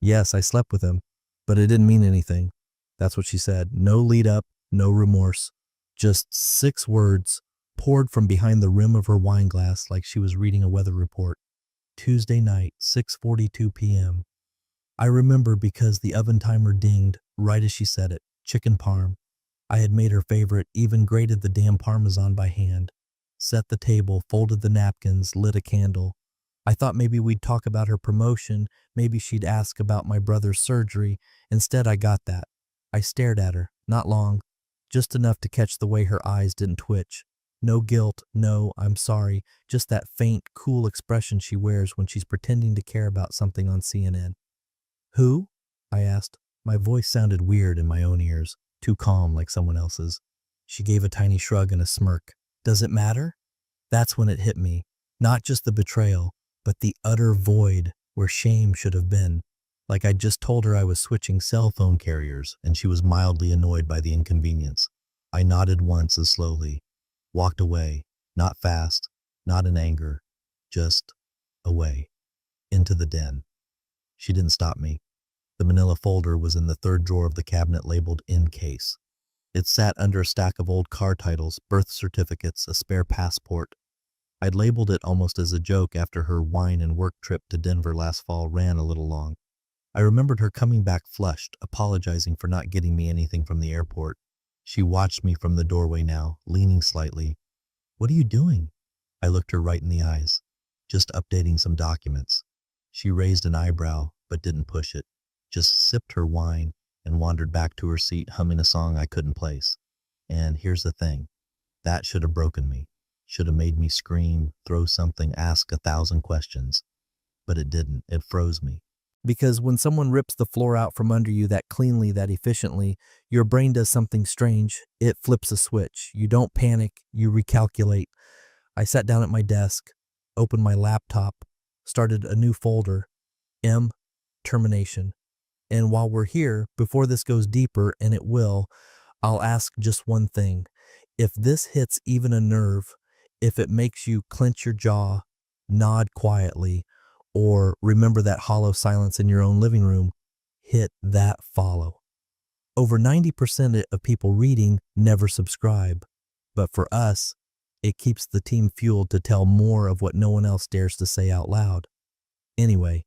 Yes, I slept with him, but it didn't mean anything. That's what she said. No lead up, no remorse. Just 6 words poured from behind the rim of her wine glass like she was reading a weather report. Tuesday night, 6:42 p.m. I remember because the oven timer dinged right as she said it. Chicken parm. I had made her favorite, even grated the damn parmesan by hand. Set the table, folded the napkins, lit a candle. I thought maybe we'd talk about her promotion, maybe she'd ask about my brother's surgery. Instead, I got that. I stared at her, not long, just enough to catch the way her eyes didn't twitch. No guilt, no, I'm sorry, just that faint, cool expression she wears when she's pretending to care about something on CNN. Who? I asked. My voice sounded weird in my own ears, too calm like someone else's. She gave a tiny shrug and a smirk. Does it matter? That's when it hit me. Not just the betrayal, but the utter void where shame should have been. Like I'd just told her I was switching cell phone carriers, and she was mildly annoyed by the inconvenience. I nodded once as slowly, walked away, not fast, not in anger, just away, into the den. She didn't stop me. The manila folder was in the third drawer of the cabinet labeled "in case." It sat under a stack of old car titles, birth certificates, a spare passport. I'd labeled it almost as a joke after her wine and work trip to Denver last fall ran a little long. I remembered her coming back flushed, apologizing for not getting me anything from the airport. She watched me from the doorway now, leaning slightly. What are you doing? I looked her right in the eyes. Just updating some documents. She raised an eyebrow, but didn't push it. Just sipped her wine and wandered back to her seat humming a song I couldn't place. And here's the thing. That should have broken me. Should have made me scream, throw something, ask 1,000 questions. But it didn't. It froze me. Because when someone rips the floor out from under you that cleanly, that efficiently, your brain does something strange. It flips a switch. You don't panic, you recalculate. I sat down at my desk, opened my laptop, started a new folder, M, termination. And while we're here, before this goes deeper, and it will, I'll ask just one thing. If this hits even a nerve, if it makes you clench your jaw, nod quietly, or remember that hollow silence in your own living room, hit that follow. Over 90% of people reading never subscribe, but for us, it keeps the team fueled to tell more of what no one else dares to say out loud. Anyway,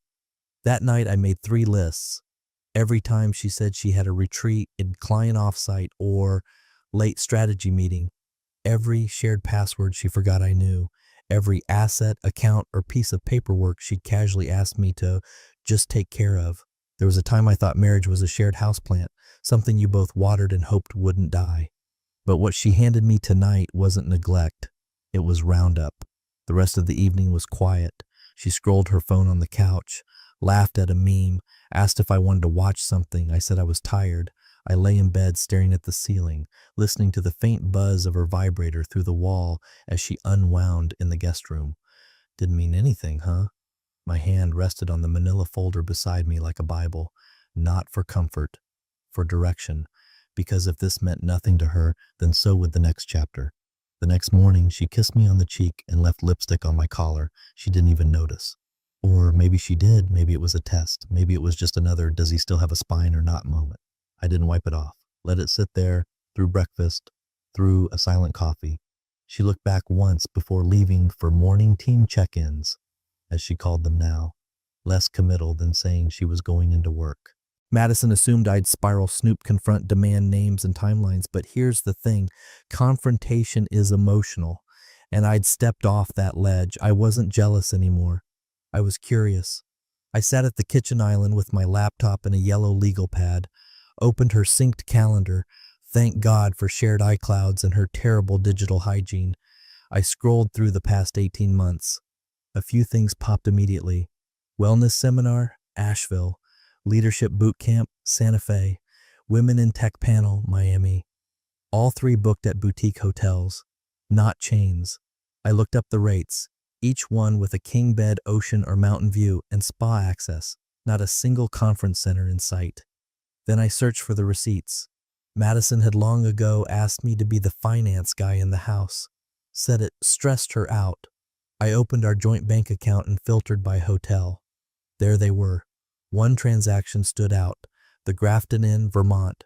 that night I made 3 lists. Every time she said she had a retreat in client offsite or late strategy meeting, every shared password she forgot I knew, every asset, account, or piece of paperwork she'd casually asked me to just take care of. There was a time I thought marriage was a shared houseplant, something you both watered and hoped wouldn't die. But what she handed me tonight wasn't neglect. It was roundup. The rest of the evening was quiet. She scrolled her phone on the couch, laughed at a meme, asked if I wanted to watch something. I said I was tired. I lay in bed staring at the ceiling, listening to the faint buzz of her vibrator through the wall as she unwound in the guest room. Didn't mean anything, huh? My hand rested on the manila folder beside me like a Bible, not for comfort, for direction, because if this meant nothing to her, then so would the next chapter. The next morning, she kissed me on the cheek and left lipstick on my collar. She didn't even notice. Or maybe she did. Maybe it was a test. Maybe it was just another does he still have a spine or not moment. I didn't wipe it off. Let it sit there, through breakfast, through a silent coffee. She looked back once before leaving for morning team check-ins, as she called them now, less committal than saying she was going into work. Madison assumed I'd spiral, snoop, confront, demand names and timelines, but here's the thing. Confrontation is emotional, and I'd stepped off that ledge. I wasn't jealous anymore. I was curious. I sat at the kitchen island with my laptop and a yellow legal pad, opened her synced calendar. Thank God for shared iClouds and her terrible digital hygiene. I scrolled through the past 18 months. A few things popped immediately. Wellness seminar, Asheville. Leadership boot camp, Santa Fe. Women in Tech panel, Miami. All 3 booked at boutique hotels, not chains. I looked up the rates, each one with a king bed, ocean or mountain view, and spa access. Not a single conference center in sight. Then I searched for the receipts. Madison had long ago asked me to be the finance guy in the house. Said it stressed her out. I opened our joint bank account and filtered by hotel. There they were. One transaction stood out: the Grafton Inn, Vermont,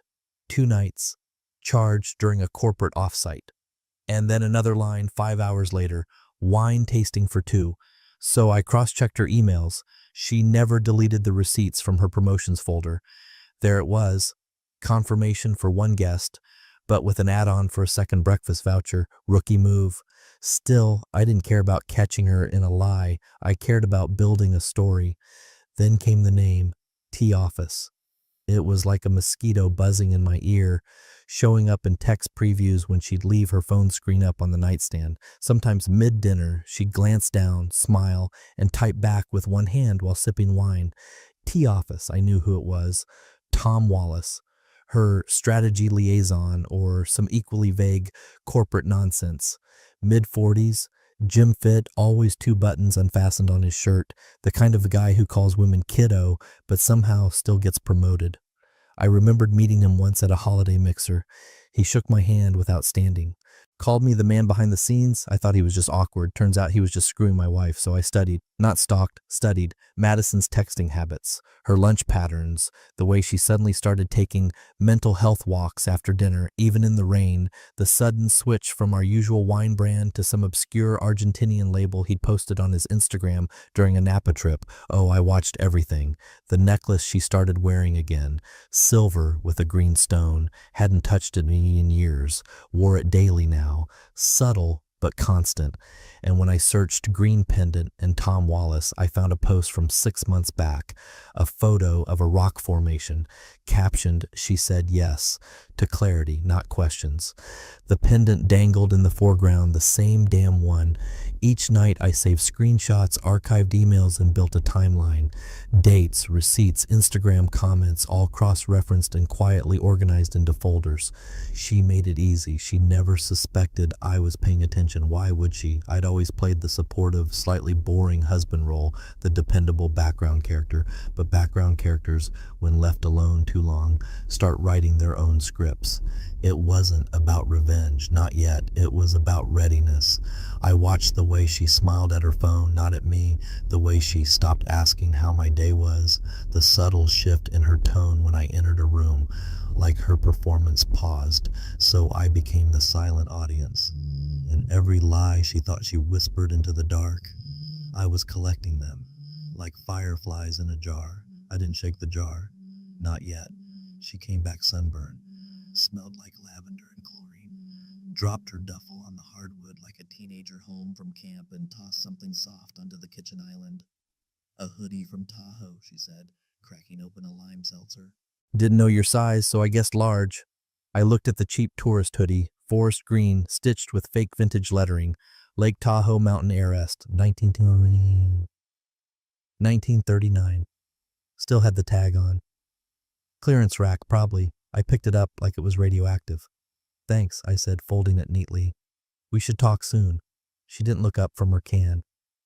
2 nights, charged during a corporate offsite. And then another line 5 hours later: wine tasting for two. So I cross-checked her emails. She never deleted the receipts from her promotions folder. There it was, confirmation for one guest, but with an add-on for a second breakfast voucher. Rookie move. Still, I didn't care about catching her in a lie. I cared about building a story. Then came the name, T-Office. It was like a mosquito buzzing in my ear, showing up in text previews when she'd leave her phone screen up on the nightstand. Sometimes mid-dinner, she'd glance down, smile, and type back with one hand while sipping wine. T-Office, I knew who it was. Tom Wallace, her strategy liaison, or some equally vague corporate nonsense. Mid-40s, gym fit, always 2 buttons unfastened on his shirt, the kind of guy who calls women kiddo, but somehow still gets promoted. I remembered meeting him once at a holiday mixer. He shook my hand without standing. Called me the man behind the scenes. I thought he was just awkward. Turns out he was just screwing my wife, so I studied, not stalked, studied Madison's texting habits, her lunch patterns, the way she suddenly started taking mental health walks after dinner, even in the rain, the sudden switch from our usual wine brand to some obscure Argentinian label he'd posted on his Instagram during a Napa trip. Oh, I watched everything. The necklace she started wearing again, silver with a green stone, hadn't touched it in years, wore it daily now. Subtle but constant. And when I searched green pendant and Tom Wallace, I found a post from 6 months back, a photo of a rock formation, captioned, "She said yes," to clarity, not questions. The pendant dangled in the foreground, the same damn one. Each night I saved screenshots, archived emails, and built a timeline. Dates, receipts, Instagram comments, all cross-referenced and quietly organized into folders. She made it easy. She never suspected I was paying attention. Why would she? I'd always played the supportive, slightly boring husband role, the dependable background character. But background characters, when left alone too long, start writing their own scripts. It wasn't about revenge, not yet. It was about readiness. I watched the way she smiled at her phone, not at me, the way she stopped asking how my day was, the subtle shift in her tone when I entered a room, like her performance paused, so I became the silent audience. And every lie she thought she whispered into the dark, I was collecting them, like fireflies in a jar. I didn't shake the jar. Not yet. She came back sunburned, smelled like lavender and chlorine, dropped her duffel on the hardwood like a teenager home from camp and tossed something soft onto the kitchen island. A hoodie from Tahoe, she said, cracking open a lime seltzer. Didn't know your size, so I guessed large. I looked at the cheap tourist hoodie, forest green, stitched with fake vintage lettering. Lake Tahoe Mountain Heiress, 1939. Still had the tag on. Clearance rack, probably. I picked it up like it was radioactive. Thanks, I said, folding it neatly. We should talk soon. She didn't look up from her can.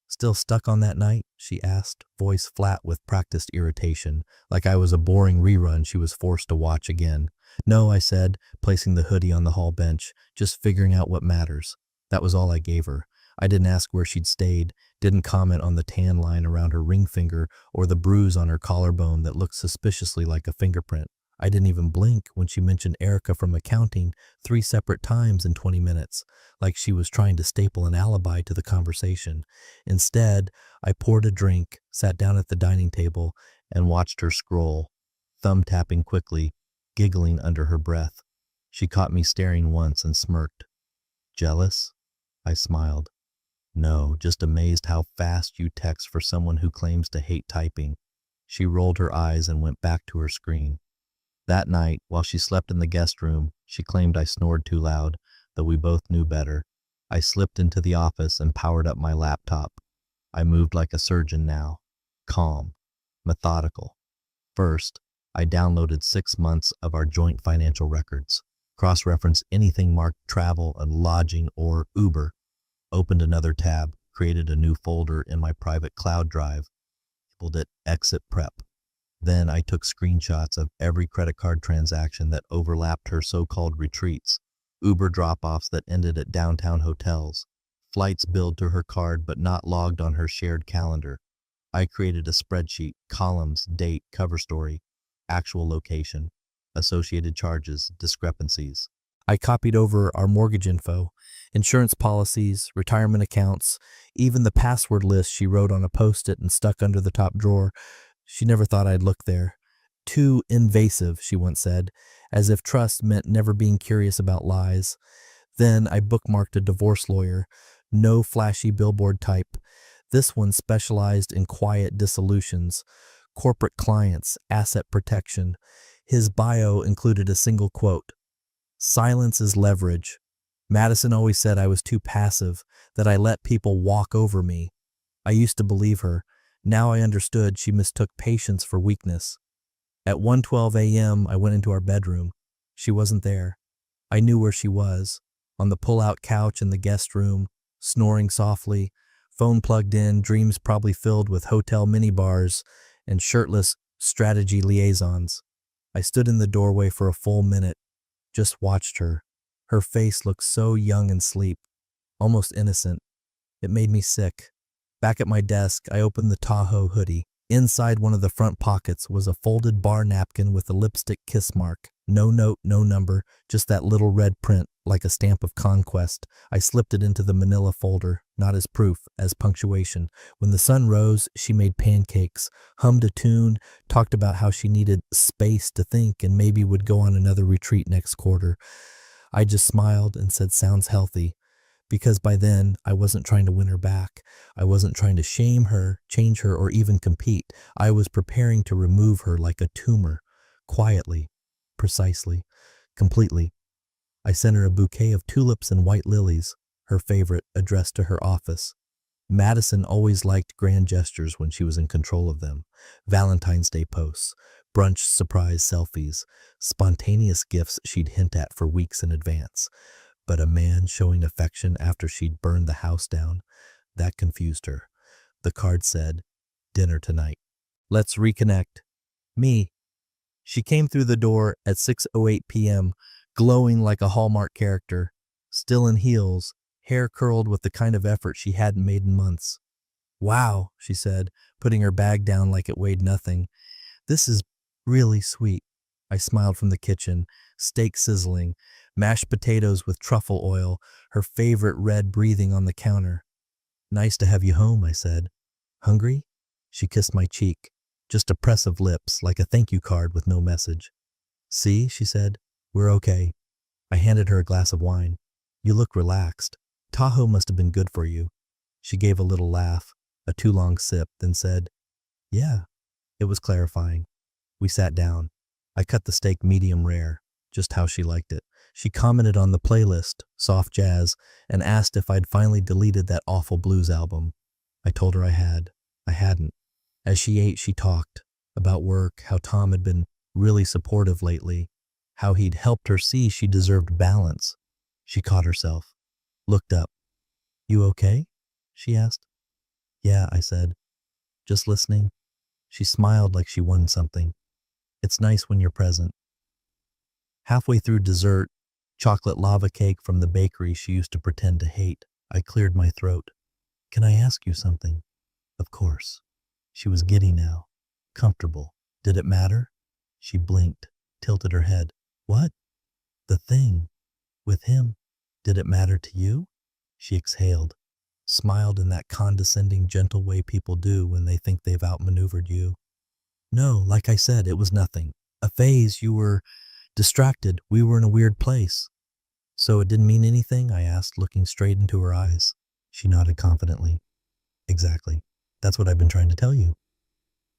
Still stuck on that night? She asked, voice flat with practiced irritation, like I was a boring rerun she was forced to watch again. No, I said, placing the hoodie on the hall bench, just figuring out what matters. That was all I gave her. I didn't ask where she'd stayed, didn't comment on the tan line around her ring finger or the bruise on her collarbone that looked suspiciously like a fingerprint. I didn't even blink when she mentioned Erica from accounting 3 separate times in 20 minutes, like she was trying to staple an alibi to the conversation. Instead, I poured a drink, sat down at the dining table, and watched her scroll, thumb tapping quickly, giggling under her breath. She caught me staring once and smirked. Jealous? I smiled. No, just amazed how fast you text for someone who claims to hate typing. She rolled her eyes and went back to her screen. That night, while she slept in the guest room, she claimed I snored too loud, though we both knew better. I slipped into the office and powered up my laptop. I moved like a surgeon now, calm, methodical. First, I downloaded 6 months of our joint financial records, cross-referenced anything marked travel and lodging or Uber, opened another tab, created a new folder in my private cloud drive, labeled it Exit Prep. Then I took screenshots of every credit card transaction that overlapped her so-called retreats, Uber drop-offs that ended at downtown hotels, flights billed to her card but not logged on her shared calendar. I created a spreadsheet, columns, date, cover story, actual location, associated charges, discrepancies. I copied over our mortgage info, insurance policies, retirement accounts, even the password list she wrote on a post-it and stuck under the top drawer. She never thought I'd look there. Too invasive, she once said, as if trust meant never being curious about lies. Then I bookmarked a divorce lawyer, no flashy billboard type. This one specialized in quiet dissolutions, corporate clients, asset protection. His bio included a single quote: "Silence is leverage. Madison always said I was too passive, that I let people walk over me. I used to believe her. Now I understood she mistook patience for weakness." At 1:12 a.m., I went into our bedroom. She wasn't there. I knew where she was, on the pull-out couch in the guest room, snoring softly, phone plugged in, dreams probably filled with hotel minibars and shirtless strategy liaisons. I stood in the doorway for a full minute, just watched her. Her face looked so young in sleep, almost innocent. It made me sick. Back at my desk, I opened the Tahoe hoodie. Inside one of the front pockets was a folded bar napkin with a lipstick kiss mark. No note, no number, just that little red print, like a stamp of conquest. I slipped it into the manila folder, not as proof, as punctuation. When the sun rose, she made pancakes, hummed a tune, talked about how she needed space to think and maybe would go on another retreat next quarter. I just smiled and said, "Sounds healthy." Because by then, I wasn't trying to win her back. I wasn't trying to shame her, change her, or even compete. I was preparing to remove her like a tumor, quietly, precisely, completely. I sent her a bouquet of tulips and white lilies, her favorite, addressed to her office. Madison always liked grand gestures when she was in control of them. Valentine's Day posts, brunch surprise selfies, spontaneous gifts she'd hint at for weeks in advance. But a man showing affection after she'd burned the house down, that confused her. The card said, "Dinner tonight. Let's reconnect." Me. She came through the door at 6:08 p.m., glowing like a Hallmark character, still in heels, hair curled with the kind of effort she hadn't made in months. "Wow," she said, putting her bag down like it weighed nothing. "This is really sweet." I smiled from the kitchen, steak sizzling, mashed potatoes with truffle oil, her favorite red breathing on the counter. "Nice to have you home," I said. "Hungry?" She kissed my cheek, just a press of lips, like a thank you card with no message. "See," she said, "we're okay." I handed her a glass of wine. "You look relaxed. Tahoe must have been good for you." She gave a little laugh, a too long sip, then said, "Yeah." It was clarifying. We sat down. I cut the steak medium rare, just how she liked it. She commented on the playlist, soft jazz, and asked if I'd finally deleted that awful blues album. I told her I had. I hadn't. As she ate, she talked about work, how Tom had been really supportive lately, how he'd helped her see she deserved balance. She caught herself, looked up. "You okay?" she asked. "Yeah," I said. "Just listening." She smiled like she won something. "It's nice when you're present." Halfway through dessert, chocolate lava cake from the bakery she used to pretend to hate, I cleared my throat. "Can I ask you something?" "Of course." She was giddy now, comfortable. "Did it matter?" She blinked, tilted her head. "What?" "The thing. With him. Did it matter to you?" She exhaled, smiled in that condescending, gentle way people do when they think they've outmaneuvered you. "No, like I said, it was nothing. A phase. You were distracted. We were in a weird place." "So it didn't mean anything?" I asked, looking straight into her eyes. She nodded confidently. "Exactly. That's what I've been trying to tell you."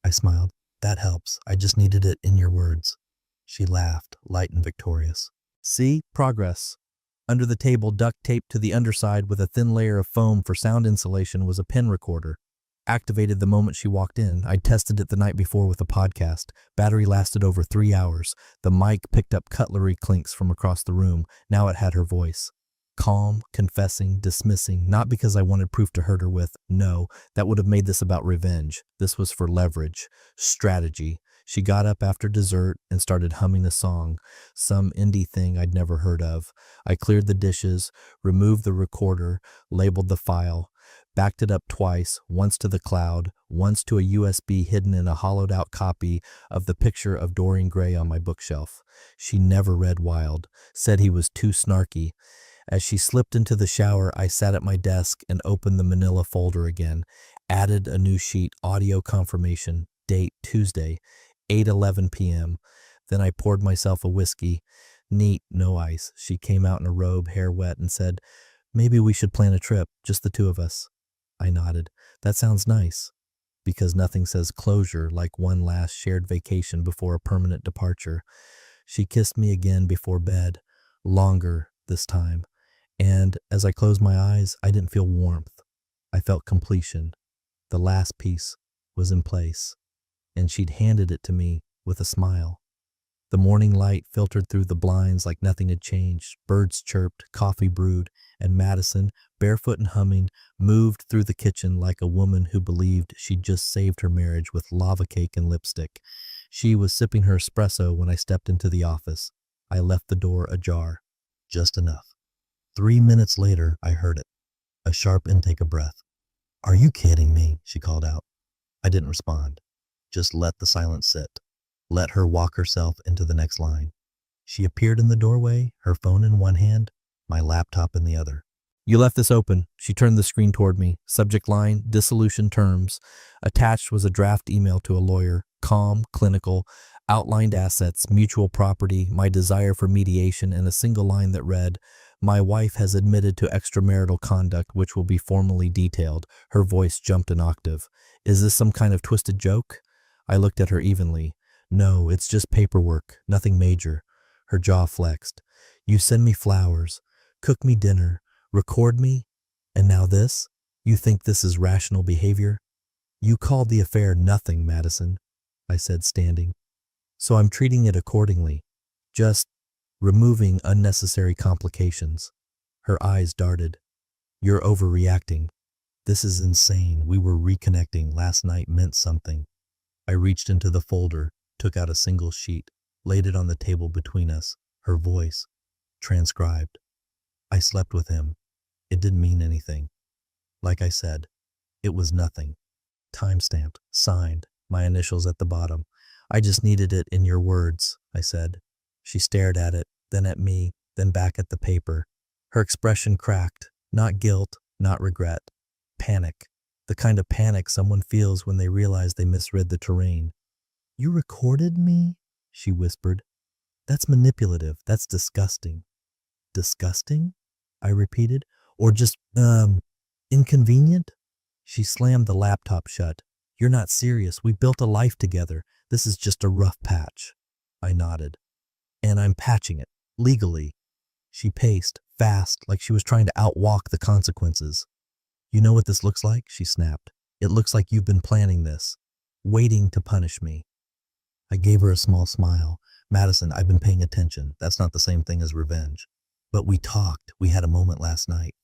I smiled. "That helps. I just needed it in your words." She laughed, light and victorious. "See? Progress." Under the table, duct taped to the underside with a thin layer of foam for sound insulation, was a pen recorder. Activated the moment she walked in. I'd tested it the night before with a podcast. Battery lasted over 3 hours. The mic picked up cutlery clinks from across the room. Now it had her voice. Calm, confessing, dismissing, not because I wanted proof to hurt her with. No, that would have made this about revenge. This was for leverage, strategy. She got up after dessert and started humming a song, some indie thing I'd never heard of. I cleared the dishes, removed the recorder, labeled the file. backed it up twice, once to the cloud, once to a USB hidden in a hollowed-out copy of the picture of Dorian Gray on my bookshelf. She never read Wilde, said he was too snarky. As she slipped into the shower, I sat at my desk and opened the manila folder again, added a new sheet, audio confirmation, date Tuesday, 8:11 p.m. Then I poured myself a whiskey. Neat, no ice. She came out in a robe, hair wet, and said, "Maybe we should plan a trip, just the two of us." I nodded. That sounds nice. Because nothing says closure like one last shared vacation before a permanent departure. She kissed me again before bed, longer this time. And as I closed my eyes, I didn't feel warmth. I felt completion. The last piece was in place, and she'd handed it to me with a smile. The morning light filtered through the blinds like nothing had changed. Birds chirped, coffee brewed, and Madison, barefoot and humming, moved through the kitchen like a woman who believed she'd just saved her marriage with lava cake and lipstick. She was sipping her espresso when I stepped into the office. I left the door ajar, just enough. 3 minutes later, I heard it, a sharp intake of breath. "Are you kidding me?" she called out. I didn't respond. Just let the silence sit. Let her walk herself into the next line. She appeared in the doorway, her phone in one hand, my laptop in the other. "You left this open." She turned the screen toward me. Subject line, dissolution terms. Attached was a draft email to a lawyer, calm, clinical, outlined assets, mutual property, my desire for mediation, and a single line that read, "My wife has admitted to extramarital conduct which will be formally detailed." Her voice jumped an octave. "Is this some kind of twisted joke?" I looked at her evenly. "No, it's just paperwork, nothing major." Her jaw flexed. "You send me flowers, cook me dinner, record me, and now this? You think this is rational behavior?" "You called the affair nothing, Madison," I said, standing. "So I'm treating it accordingly, just removing unnecessary complications." Her eyes darted. "You're overreacting. This is insane. We were reconnecting. Last night meant something." I reached into the folder, took out a single sheet, laid it on the table between us. Her voice, transcribed. "I slept with him. It didn't mean anything. Like I said, it was nothing. Timestamped, signed, my initials at the bottom. I just needed it in your words," I said. She stared at it, then at me, then back at the paper. Her expression cracked. Not guilt, not regret. Panic. The kind of panic someone feels when they realize they misread the terrain. "You recorded me?" she whispered. "That's manipulative. That's disgusting." "Disgusting?" I repeated. "Or just, inconvenient?" She slammed the laptop shut. "You're not serious. We built a life together. This is just a rough patch." I nodded. "And I'm patching it, legally." She paced, fast, like she was trying to outwalk the consequences. "You know what this looks like?" she snapped. "It looks like you've been planning this, waiting to punish me." I gave her a small smile. "Madison, I've been paying attention. That's not the same thing as revenge. But we talked. We had a moment last night."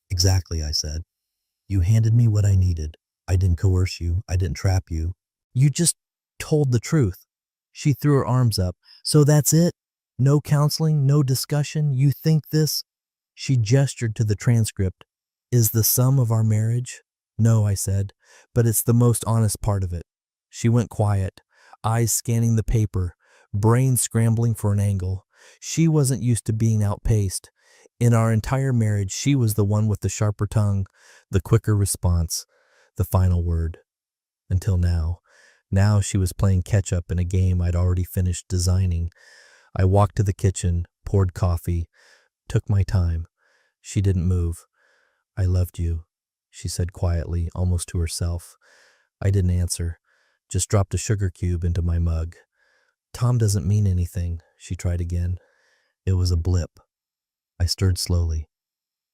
"Exactly," I said. "You handed me what I needed. I didn't coerce you. I didn't trap you. You just told the truth." She threw her arms up. "So that's it? No counseling, no discussion? You think this," she gestured to the transcript, "is the sum of our marriage?" "No," I said, "but it's the most honest part of it." She went quiet, eyes scanning the paper, brain scrambling for an angle. She wasn't used to being outpaced. In our entire marriage, she was the one with the sharper tongue, the quicker response, the final word. Until now. Now she was playing catch-up in a game I'd already finished designing. I walked to the kitchen, poured coffee, took my time. She didn't move. "I loved you," she said quietly, almost to herself. I didn't answer, just dropped a sugar cube into my mug. "Tom doesn't mean anything," she tried again. "It was a blip." I stirred slowly.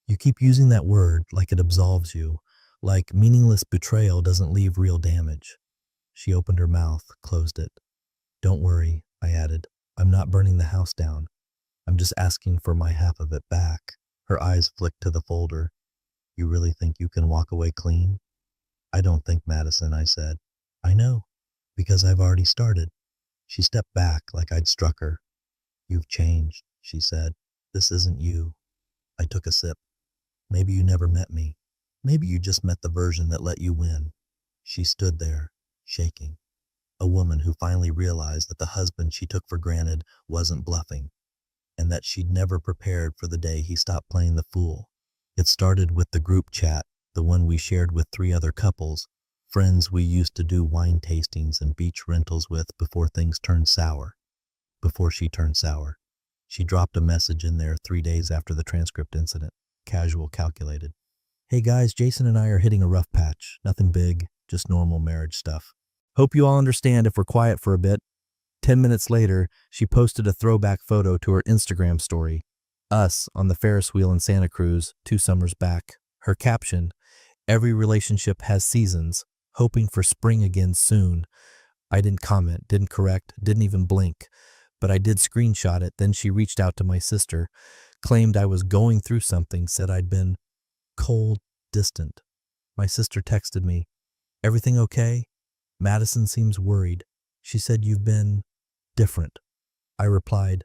"You keep using that word like it absolves you, like meaningless betrayal doesn't leave real damage." She opened her mouth, closed it. "Don't worry," I added. "I'm not burning the house down. I'm just asking for my half of it back." Her eyes flicked to the folder. "You really think you can walk away clean?" "I don't think, Madison," I said. "I know, because I've already started." She stepped back like I'd struck her. "You've changed," she said. "This isn't you." I took a sip. "Maybe you never met me. Maybe you just met the version that let you win. She stood there, shaking. A woman who finally realized that the husband she took for granted wasn't bluffing, and that she'd never prepared for the day he stopped playing the fool. It started with the group chat, the one we shared with 3 other couples, friends we used to do wine tastings and beach rentals with before things turned sour. Before she turned sour. She dropped a message in there 3 days after the transcript incident. Casual, calculated. Hey guys, Jason and I are hitting a rough patch. Nothing big, just normal marriage stuff. Hope you all understand if we're quiet for a bit. 10 minutes later, she posted a throwback photo to her Instagram story. Us on the Ferris wheel in Santa Cruz 2 summers back. Her caption, "Every relationship has seasons, hoping for spring again soon." I didn't comment, didn't correct, didn't even blink, but I did screenshot it. Then she reached out to my sister, claimed I was going through something, said I'd been cold, distant. My sister texted me, "Everything okay? Madison seems worried. She said you've been different." I replied,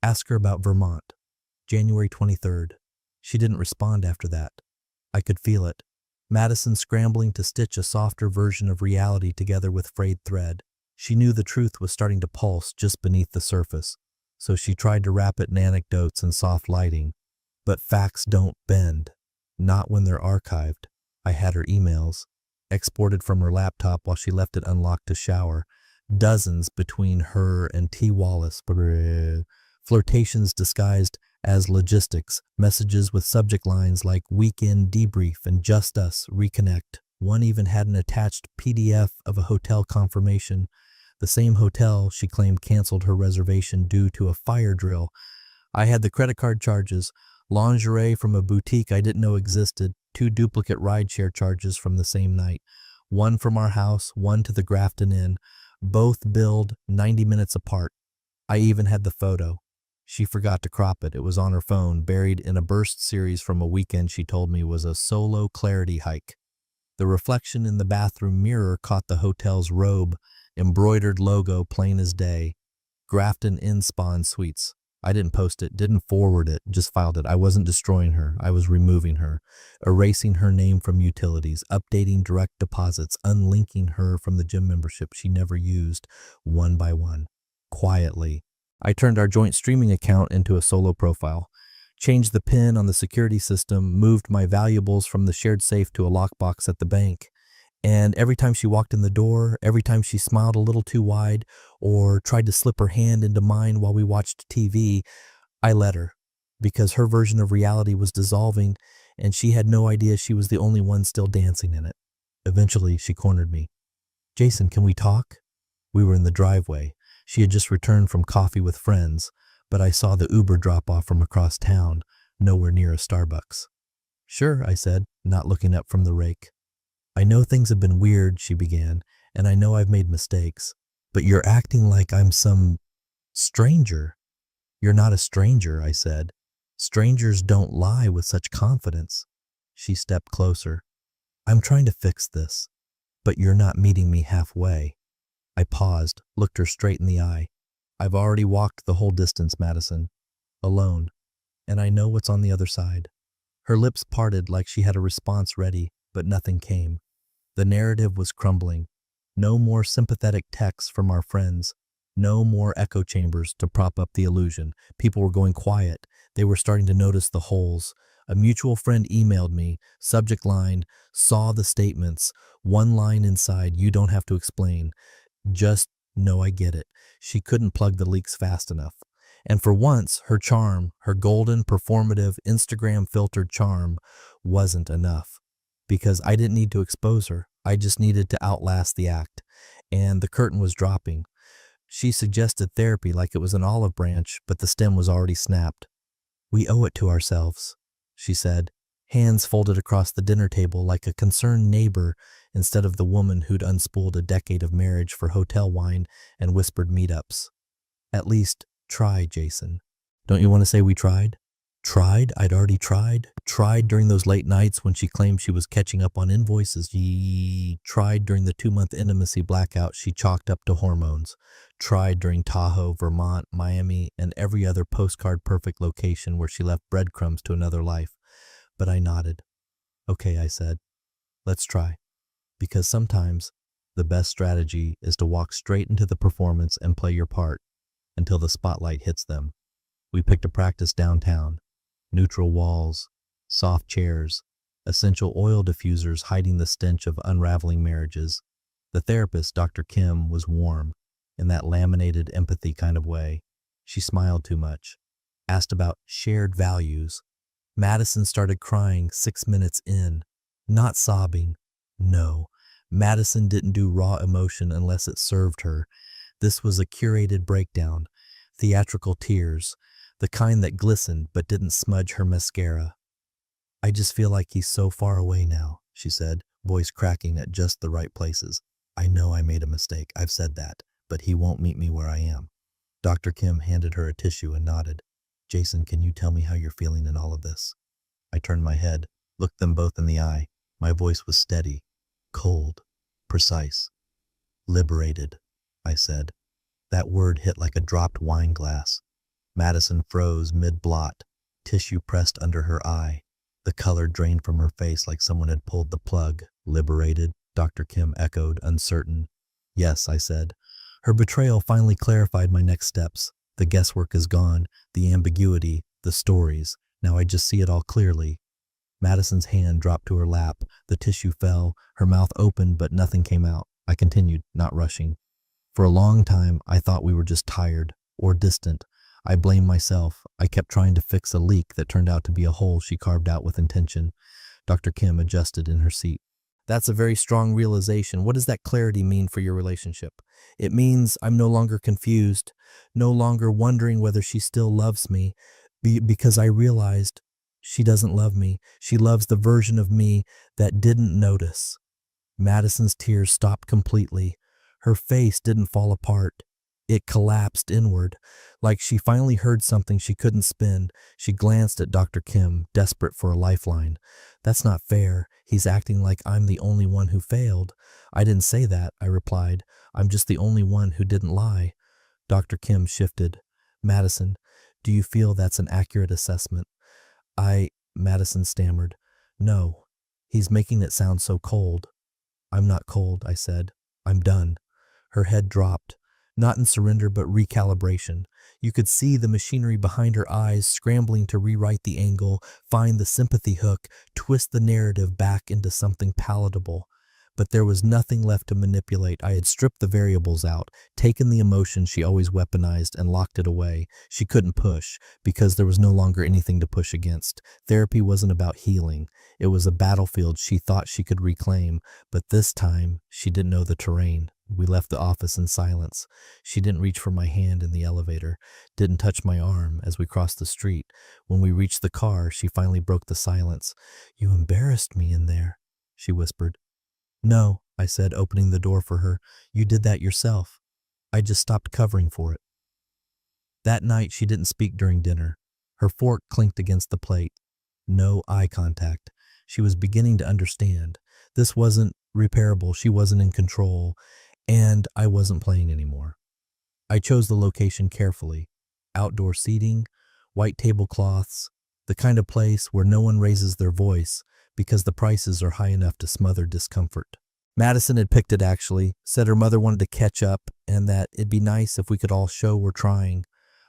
"Ask her about Vermont." January 23rd. She didn't respond after that. I could feel it. Madison scrambling to stitch a softer version of reality together with frayed thread. She knew the truth was starting to pulse just beneath the surface, so she tried to wrap it in anecdotes and soft lighting. But facts don't bend. Not when they're archived. I had her emails, exported from her laptop while she left it unlocked to shower. Dozens between her and T. Wallace. Flirtations disguised as logistics, messages with subject lines like "weekend debrief" and "just us, reconnect." One even had an attached PDF of a hotel confirmation. The same hotel she claimed canceled her reservation due to a fire drill. I had the credit card charges, lingerie from a boutique I didn't know existed, 2 duplicate rideshare charges from the same night, one from our house, one to the Grafton Inn, both billed 90 minutes apart. I even had the photo. She forgot to crop it. It was on her phone, buried in a burst series from a weekend she told me was a solo clarity hike. The reflection in the bathroom mirror caught the hotel's robe, embroidered logo plain as day. Grafton Inn Spawn Suites. I didn't post it, didn't forward it, just filed it. I wasn't destroying her. I was removing her, erasing her name from utilities, updating direct deposits, unlinking her from the gym membership she never used, one by one. Quietly. I turned our joint streaming account into a solo profile, changed the PIN on the security system, moved my valuables from the shared safe to a lockbox at the bank. And every time she walked in the door, every time she smiled a little too wide or tried to slip her hand into mine while we watched TV, I let her, because her version of reality was dissolving and she had no idea she was the only one still dancing in it. Eventually, she cornered me. "Jason, can we talk?" We were in the driveway. She had just returned from coffee with friends, but I saw the Uber drop off from across town, nowhere near a Starbucks. "Sure," I said, not looking up from the rake. "I know things have been weird," she began, "and I know I've made mistakes, but you're acting like I'm some stranger." "You're not a stranger," I said. "Strangers don't lie with such confidence." She stepped closer. "I'm trying to fix this, but you're not meeting me halfway." I paused, looked her straight in the eye. "I've already walked the whole distance, Madison. Alone. And I know what's on the other side." Her lips parted like she had a response ready, but nothing came. The narrative was crumbling. No more sympathetic texts from our friends. No more echo chambers to prop up the illusion. People were going quiet. They were starting to notice the holes. A mutual friend emailed me, subject line, "Saw the statements." One line inside, "You don't have to explain. Just know I get it." She couldn't plug the leaks fast enough. And for once, her charm, her golden, performative, Instagram-filtered charm, wasn't enough. Because I didn't need to expose her. I just needed to outlast the act. And the curtain was dropping. She suggested therapy like it was an olive branch, but the stem was already snapped. "We owe it to ourselves," she said, hands folded across the dinner table like a concerned neighbor instead of the woman who'd unspooled a decade of marriage for hotel wine and whispered meetups. "At least, try, Jason. Don't you want to say we tried?" Tried? I'd already tried. Tried during those late nights when she claimed she was catching up on invoices. Tried during the 2-month intimacy blackout she chalked up to hormones. Tried during Tahoe, Vermont, Miami, and every other postcard-perfect location where she left breadcrumbs to another life. But I nodded. Okay, I said. Let's try. Because sometimes the best strategy is to walk straight into the performance and play your part until the spotlight hits them. We picked a practice downtown. Neutral walls, soft chairs, essential oil diffusers hiding the stench of unraveling marriages. The therapist, Dr. Kim, was warm, in that laminated empathy kind of way. She smiled too much, asked about shared values. Madison started crying 6 minutes in, not sobbing. No, Madison didn't do raw emotion unless it served her. This was a curated breakdown, theatrical tears, the kind that glistened but didn't smudge her mascara. I just feel like he's so far away now, she said, voice cracking at just the right places. I know I made a mistake, I've said that, but he won't meet me where I am. Dr. Kim handed her a tissue and nodded. Jason, can you tell me how you're feeling in all of this? I turned my head, looked them both in the eye. My voice was steady, cold, precise. Liberated, I said. That word hit like a dropped wine glass. Madison froze mid-blot, tissue pressed under her eye. The color drained from her face like someone had pulled the plug. Liberated, Dr. Kim echoed, uncertain. Yes, I said. Her betrayal finally clarified my next steps. The guesswork is gone, the ambiguity, the stories. Now I just see it all clearly. Madison's hand dropped to her lap. The tissue fell. Her mouth opened, but nothing came out. I continued, not rushing. For a long time, I thought we were just tired or distant. I blamed myself. I kept trying to fix a leak that turned out to be a hole she carved out with intention. Dr. Kim adjusted in her seat. That's a very strong realization. What does that clarity mean for your relationship? It means I'm no longer confused, no longer wondering whether she still loves me, because I realized she doesn't love me. She loves the version of me that didn't notice. Madison's tears stopped completely. Her face didn't fall apart. It collapsed inward, like she finally heard something she couldn't spin. She glanced at Dr. Kim, desperate for a lifeline. That's not fair. He's acting like I'm the only one who failed. I didn't say that, I replied. I'm just the only one who didn't lie. Dr. Kim shifted. Madison, do you feel that's an accurate assessment? Madison stammered. No. He's making it sound so cold. I'm not cold, I said. I'm done. Her head dropped. Not in surrender, but recalibration. You could see the machinery behind her eyes scrambling to rewrite the angle, find the sympathy hook, twist the narrative back into something palatable. But there was nothing left to manipulate. I had stripped the variables out, taken the emotion she always weaponized, and locked it away. She couldn't push, because there was no longer anything to push against. Therapy wasn't about healing. It was a battlefield she thought she could reclaim, but this time she didn't know the terrain. We left the office in silence. She didn't reach for my hand in the elevator, didn't touch my arm as we crossed the street. When we reached the car, she finally broke the silence. You embarrassed me in there, she whispered. No, I said, opening the door for her. You did that yourself. I just stopped covering for it. That night, she didn't speak during dinner. Her fork clinked against the plate. No eye contact. She was beginning to understand. This wasn't repairable. She wasn't in control. And I wasn't playing anymore. I chose the location carefully. Outdoor seating, white tablecloths, the kind of place where no one raises their voice because the prices are high enough to smother discomfort. Madison had picked it actually, said her mother wanted to catch up and that it'd be nice if we could all show we're trying.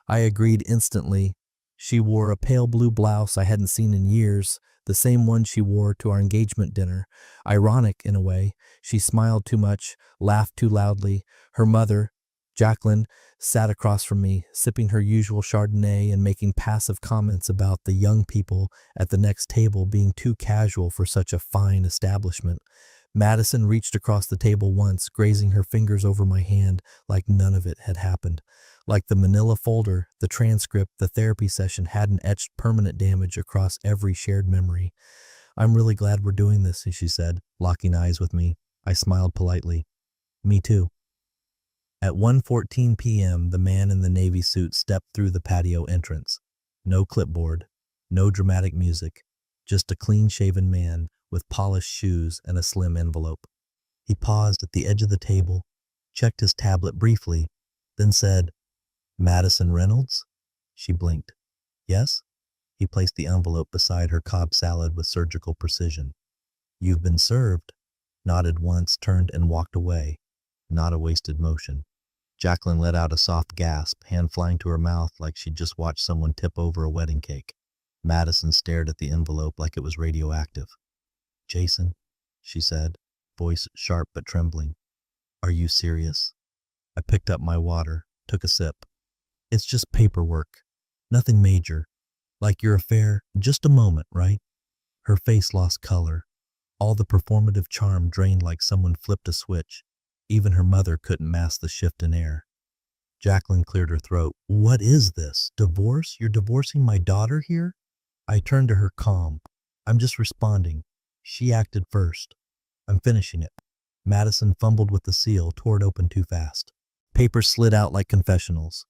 I agreed instantly. She wore a pale blue blouse I hadn't seen in years, the same one she wore to our engagement dinner. Ironic in a way. She smiled too much, laughed too loudly. Her mother, Jacqueline, sat across from me, sipping her usual Chardonnay and making passive comments about the young people at the next table being too casual for such a fine establishment. Madison reached across the table once, grazing her fingers over my hand like none of it had happened. Like the manila folder, the transcript, the therapy session hadn't etched permanent damage across every shared memory. I'm really glad we're doing this, she said, locking eyes with me. I smiled politely. Me too. At 1:14 p.m., the man in the navy suit stepped through the patio entrance. No clipboard, no dramatic music, just a clean-shaven man with polished shoes and a slim envelope. He paused at the edge of the table, checked his tablet briefly, then said, Madison Reynolds? She blinked. Yes? He placed the envelope beside her Cobb salad with surgical precision. You've been served. Nodded once, turned and walked away. Not a wasted motion. Jacqueline let out a soft gasp, hand flying to her mouth like she'd just watched someone tip over a wedding cake. Madison stared at the envelope like it was radioactive. Jason, she said, voice sharp but trembling. Are you serious? I picked up my water, took a sip. It's just paperwork. Nothing major. Like your affair, just a moment, right? Her face lost color. All the performative charm drained like someone flipped a switch. Even her mother couldn't mask the shift in air. Jacqueline cleared her throat. What is this? Divorce? You're divorcing my daughter here? I turned to her calm. I'm just responding. She acted first. I'm finishing it. Madison fumbled with the seal, tore it open too fast. Papers slid out like confessionals.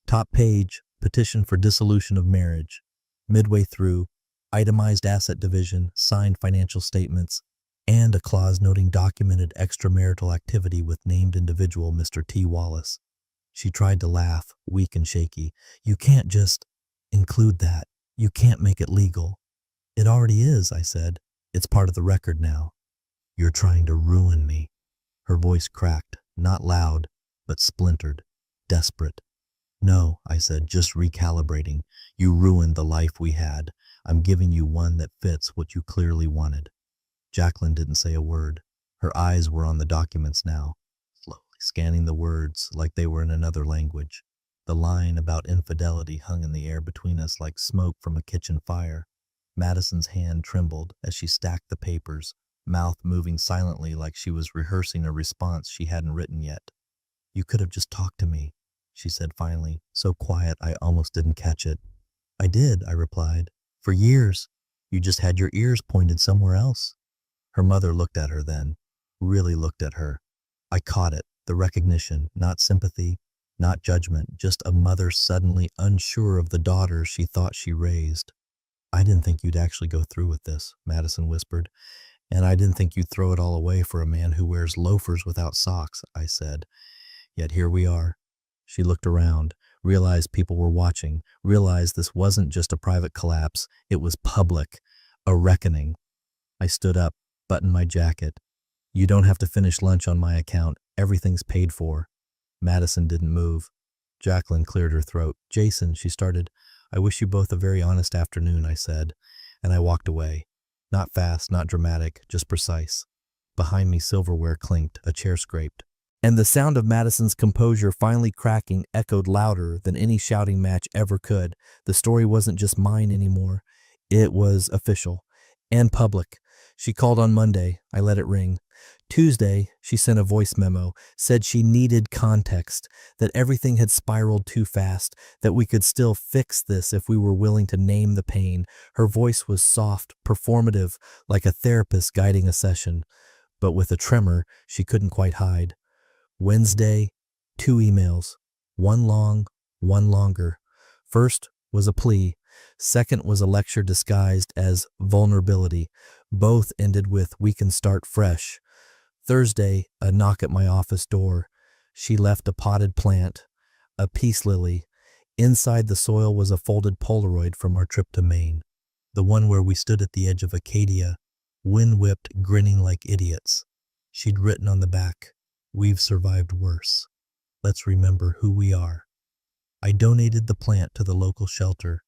Top page, petition for dissolution of marriage. Midway through, itemized asset division, signed financial statements, and a clause noting documented extramarital activity with named individual Mr. T. Wallace. She tried to laugh, weak and shaky. You can't just include that. You can't make it legal. It already is, I said. It's part of the record now. You're trying to ruin me. Her voice cracked, not loud, but splintered, desperate. No, I said, just recalibrating. You ruined the life we had. I'm giving you one that fits what you clearly wanted. Jacqueline didn't say a word. Her eyes were on the documents now, slowly scanning the words like they were in another language. The line about infidelity hung in the air between us like smoke from a kitchen fire. Madison's hand trembled as she stacked the papers, mouth moving silently like she was rehearsing a response she hadn't written yet. You could have just talked to me, she said finally, so quiet I almost didn't catch it. I did, I replied. For years. You just had your ears pointed somewhere else. Her mother looked at her then, really looked at her. I caught it, the recognition, not sympathy, not judgment, just a mother suddenly unsure of the daughter she thought she raised. I didn't think you'd actually go through with this, Madison whispered. And I didn't think you'd throw it all away for a man who wears loafers without socks, I said. Yet here we are. She looked around, realized people were watching, realized this wasn't just a private collapse, it was public, a reckoning. I stood up, buttoned my jacket. You don't have to finish lunch on my account. Everything's paid for. Madison didn't move. Jacqueline cleared her throat. Jason, she started. I wish you both a very honest afternoon, I said, and I walked away. Not fast, not dramatic, just precise. Behind me, silverware clinked, a chair scraped. And the sound of Madison's composure finally cracking echoed louder than any shouting match ever could. The story wasn't just mine anymore. It was official and public. She called on Monday. I let it ring. Tuesday, she sent a voice memo, said she needed context, that everything had spiraled too fast, that we could still fix this if we were willing to name the pain. Her voice was soft, performative, like a therapist guiding a session, but with a tremor she couldn't quite hide. Wednesday, 2 emails, one long, one longer. First was a plea. Second was a lecture disguised as vulnerability. Both ended with, we can start fresh. Thursday, a knock at my office door. She left a potted plant, a peace lily. Inside the soil was a folded Polaroid from our trip to Maine, the one where we stood at the edge of Acadia, wind-whipped, grinning like idiots. She'd written on the back, we've survived worse. Let's remember who we are. I donated the plant to the local shelter,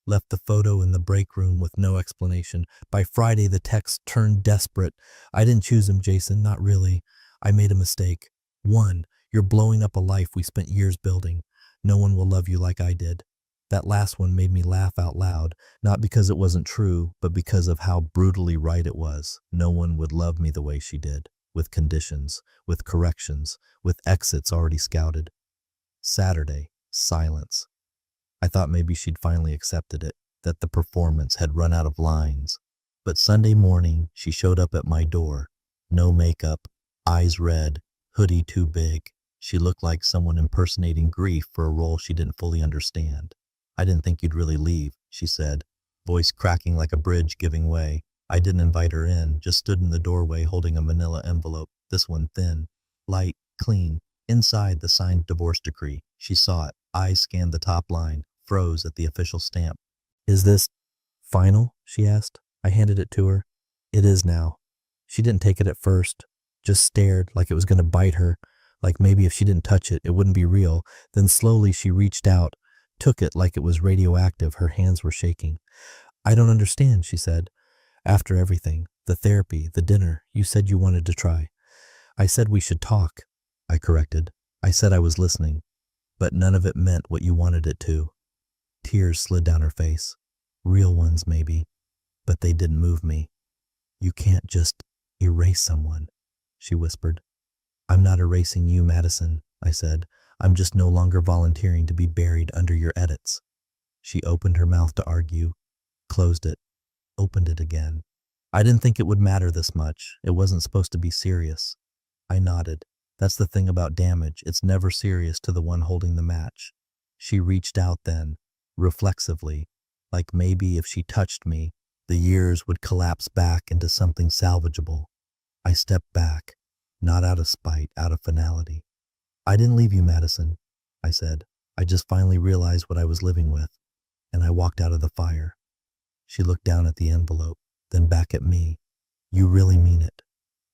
left the photo in the break room with no explanation. By Friday, the text turned desperate. I didn't choose him, Jason, not really. I made a mistake. 1, you're blowing up a life we spent years building. No one will love you like I did. That last one made me laugh out loud, not because it wasn't true, but because of how brutally right it was. No one would love me the way she did, with conditions, with corrections, with exits already scouted. Saturday, silence. I thought maybe she'd finally accepted it, that the performance had run out of lines. But Sunday morning, she showed up at my door. No makeup, eyes red, hoodie too big. She looked like someone impersonating grief for a role she didn't fully understand. I didn't think you'd really leave, she said, voice cracking like a bridge giving way. I didn't invite her in, just stood in the doorway holding a manila envelope, this one thin, light, clean. Inside the signed divorce decree. She saw it, eyes scanned the top line, froze at the official stamp. Is this final? She asked. I handed it to her. It is now. She didn't take it at first, just stared like it was going to bite her, like maybe if she didn't touch it, it wouldn't be real. Then slowly she reached out, took it like it was radioactive. Her hands were shaking. I don't understand, she said. After everything, the therapy, the dinner, you said you wanted to try. I said we should talk, I corrected. I said I was listening, but none of it meant what you wanted it to. Tears slid down her face. Real ones, maybe, but they didn't move me. You can't just erase someone, she whispered. I'm not erasing you, Madison, I said. I'm just no longer volunteering to be buried under your edits. She opened her mouth to argue, closed it, opened it again. I didn't think it would matter this much. It wasn't supposed to be serious. I nodded. That's the thing about damage. It's never serious to the one holding the match. She reached out then, reflexively, like maybe if she touched me, the years would collapse back into something salvageable. I stepped back, not out of spite, out of finality. I didn't leave you, Madison, I said. I just finally realized what I was living with, and I walked out of the fire. She looked down at the envelope, then back at me. You really mean it?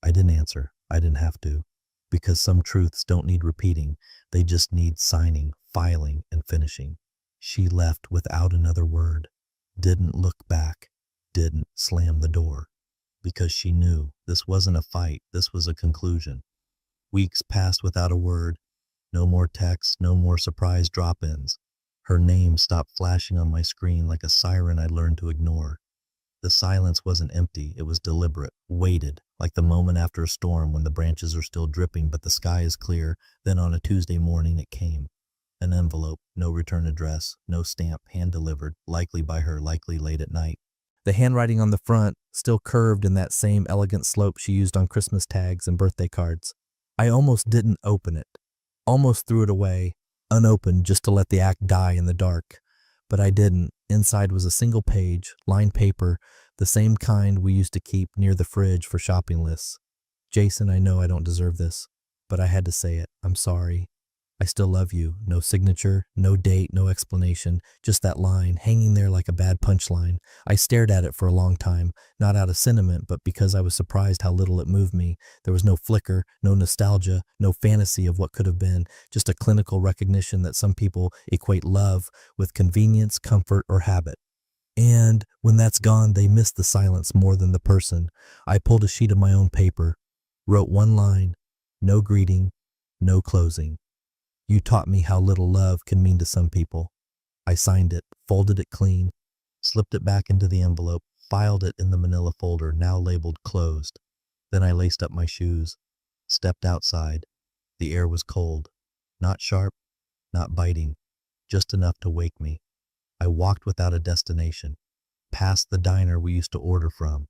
I didn't answer. I didn't have to, because some truths don't need repeating. They just need signing, filing, and finishing. She left without another word, didn't look back, didn't slam the door, because she knew this wasn't a fight, this was a conclusion. Weeks passed without a word, no more texts, no more surprise drop-ins. Her name stopped flashing on my screen like a siren I'd learned to ignore. The silence wasn't empty, it was deliberate, weighted, like the moment after a storm when the branches are still dripping but the sky is clear. Then on a Tuesday morning it came. An envelope, no return address, no stamp, hand-delivered, likely by her, likely late at night. The handwriting on the front still curved in that same elegant slope she used on Christmas tags and birthday cards. I almost didn't open it, almost threw it away, unopened just to let the act die in the dark. But I didn't. Inside was a single page, lined paper, the same kind we used to keep near the fridge for shopping lists. Jason, I know I don't deserve this, but I had to say it. I'm sorry. I still love you. No signature, no date, no explanation, just that line hanging there like a bad punchline. I stared at it for a long time, not out of sentiment, but because I was surprised how little it moved me. There was no flicker, no nostalgia, no fantasy of what could have been, just a clinical recognition that some people equate love with convenience, comfort, or habit. And when that's gone, they miss the silence more than the person. I pulled a sheet of my own paper, wrote one line, no greeting, no closing. You taught me how little love can mean to some people. I signed it, folded it clean, slipped it back into the envelope, filed it in the manila folder now labeled closed. Then I laced up my shoes, stepped outside. The air was cold, not sharp, not biting, just enough to wake me. I walked without a destination, past the diner we used to order from,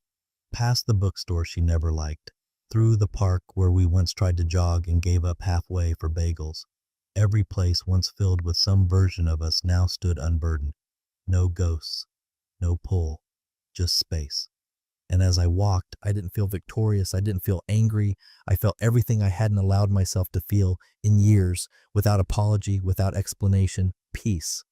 past the bookstore she never liked, through the park where we once tried to jog and gave up halfway for bagels. Every place once filled with some version of us now stood unburdened. No ghosts, no pull, just space. And as I walked, I didn't feel victorious, I didn't feel angry. I felt everything I hadn't allowed myself to feel in years, without apology, without explanation, peace.